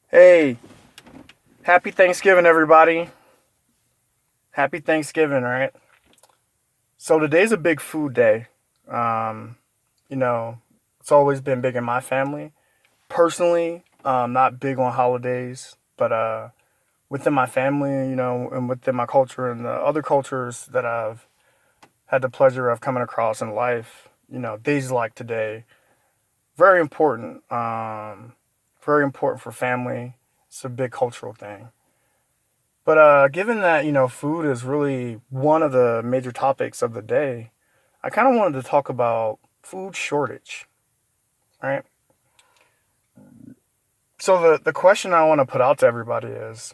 Hey, happy Thanksgiving, everybody. Happy Thanksgiving, right? So today's a big food day. Um, you know, it's always been big in my family. Personally, not big on holidays, but within my family, and within my culture and the other cultures that I've had the pleasure of coming across in life, days like today, very important. Very important for family. It's a big cultural thing. But given that, food is really one of the major topics of the day, I kind of wanted to talk about food shortage, right? So the question I want to put out to everybody is,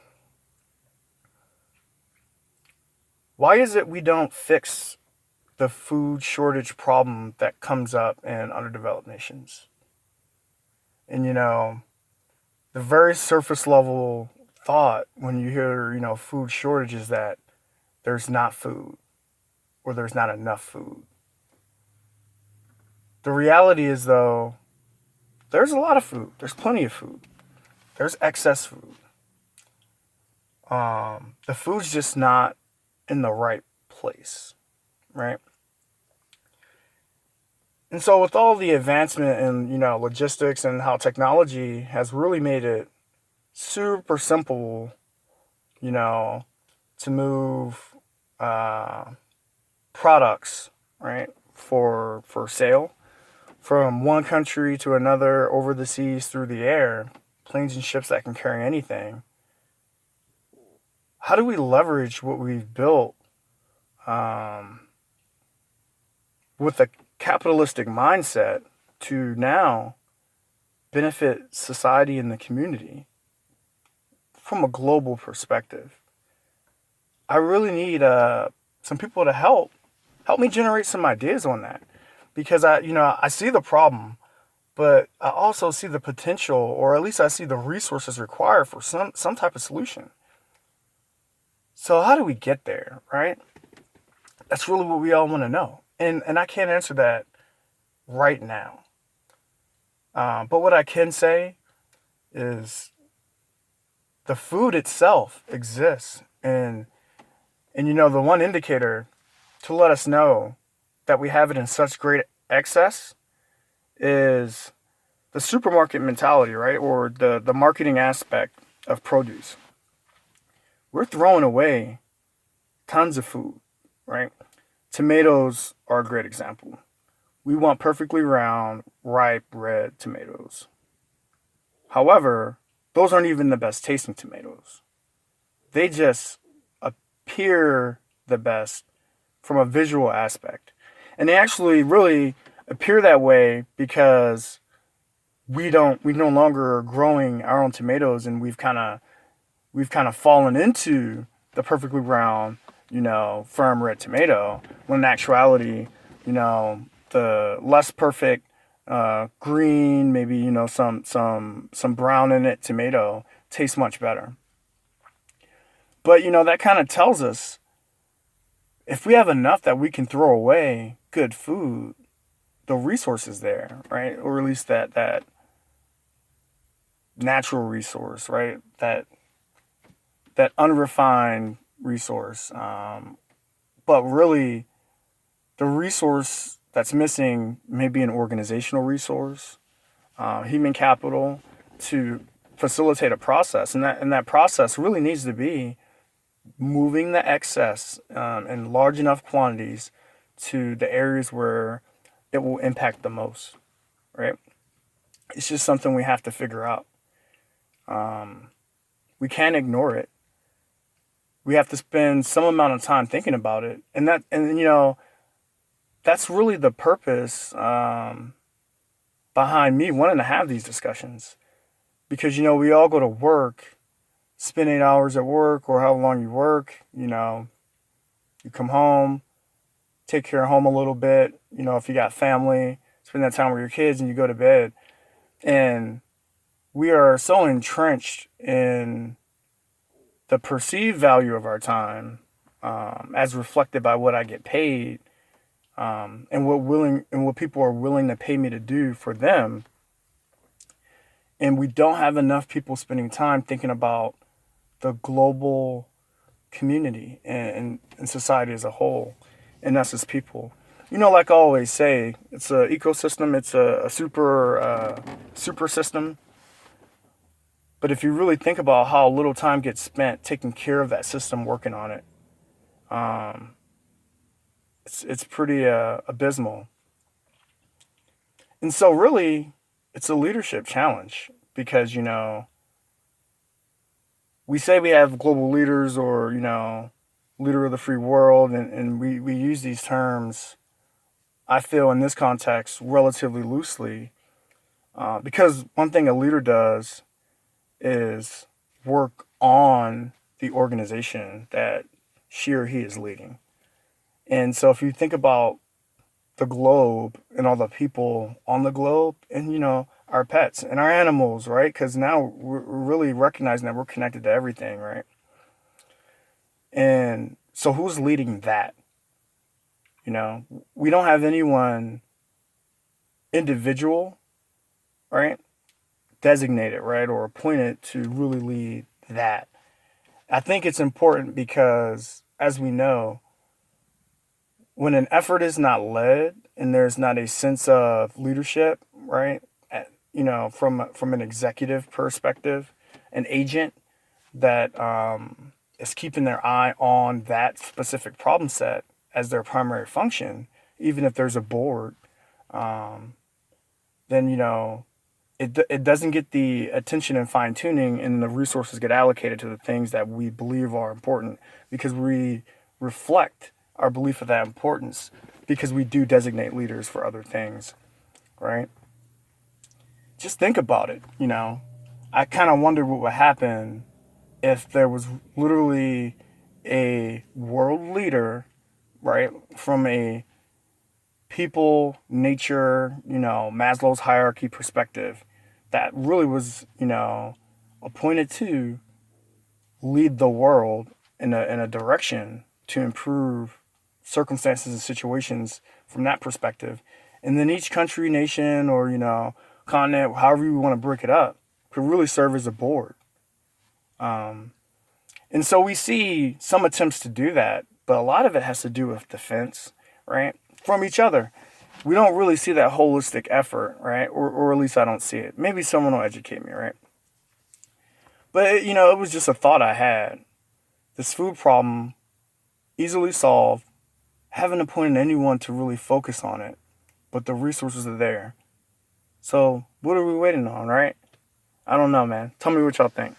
why is it we don't fix the food shortage problem that comes up in underdeveloped nations? And, the very surface level thought when you hear, food shortage is that there's not food or there's not enough food. The reality is, though, there's a lot of food. There's plenty of food. There's excess food. The food's just not in the right place, right? And so, with all the advancement in logistics and how technology has really made it super simple, you know, to move uh, products, right, for sale from one country to another over the seas through the air, planes and ships that can carry anything. How do we leverage what we've built um, with a capitalistic mindset to now benefit society and the community from a global perspective? I really need some people to help me generate some ideas on that, because I see the problem, but I also see the potential, or at least I see the resources required for some type of solution. So how do we get there, right? That's really what we all want to know, and I can't answer that right now. But what I can say is the food itself exists, and the one indicator to let us know that we have it in such great excess is the supermarket mentality, right? Or the marketing aspect of produce. We're throwing away tons of food, right? Tomatoes are a great example. We want perfectly round, ripe, red tomatoes. However, those aren't even the best tasting tomatoes. They just appear the best from a visual aspect. And they actually really appear that way because we no longer are growing our own tomatoes, and we've kind of fallen into the perfectly round, firm red tomato, when in actuality, the less perfect green, maybe some brown in it tomato tastes much better. But that kind of tells us, if we have enough that we can throw away good food, the resources there, right? Or at least that natural resource, right? That unrefined resource. But really, the resource that's missing may be an organizational resource, human capital, to facilitate a process, and that process really needs to be moving the excess in large enough quantities to the areas where it will impact the most, right? It's just something we have to figure out. We can't ignore it. We have to spend some amount of time thinking about it, and that's really the purpose behind me wanting to have these discussions, because we all go to work, spend 8 hours at work or how long you work. You come home, take care of home a little bit. If you got family, spend that time with your kids, and you go to bed. And we are so entrenched in the perceived value of our time, as reflected by what I get paid, and what people are willing to pay me to do for them. And we don't have enough people spending time thinking about the global community and society as a whole, and us as people. Like I always say, it's an ecosystem, it's a super system. But if you really think about how little time gets spent taking care of that system, working on it, um, it's pretty abysmal. And so, really, it's a leadership challenge because we say we have global leaders or leader of the free world, and we use these terms. I feel in this context relatively loosely because one thing a leader does is work on the organization that she or he is leading. And so if you think about the globe and all the people on the globe and, our pets and our animals, right? Because now we're really recognizing that we're connected to everything, right? And so who's leading that? We don't have anyone individual, right? Designated, right? Or appointed to really lead that. I think it's important because, as we know, when an effort is not led and there's not a sense of leadership, right? From an executive perspective, an agent that is keeping their eye on that specific problem set as their primary function, even if there's a board, um, then it doesn't get the attention and fine tuning, and the resources get allocated to the things that we believe are important because we reflect our belief of that importance because we do designate leaders for other things, right? Just think about it. I kind of wonder what would happen if there was literally a world leader, right, from a people, nature, Maslow's hierarchy perspective that really was, appointed to lead the world in a direction to improve circumstances and situations from that perspective. And then each country, nation, or, continent, however you want to break it up, could really serve as a board. And so we see some attempts to do that, but a lot of it has to do with defense, right? From each other. We don't really see that holistic effort, right? Or at least I don't see it. Maybe someone will educate me, right? But, it was just a thought I had. This food problem, easily solved, haven't appointed anyone to really focus on it, but the resources are there. So, what are we waiting on, right? I don't know, man. Tell me what y'all think.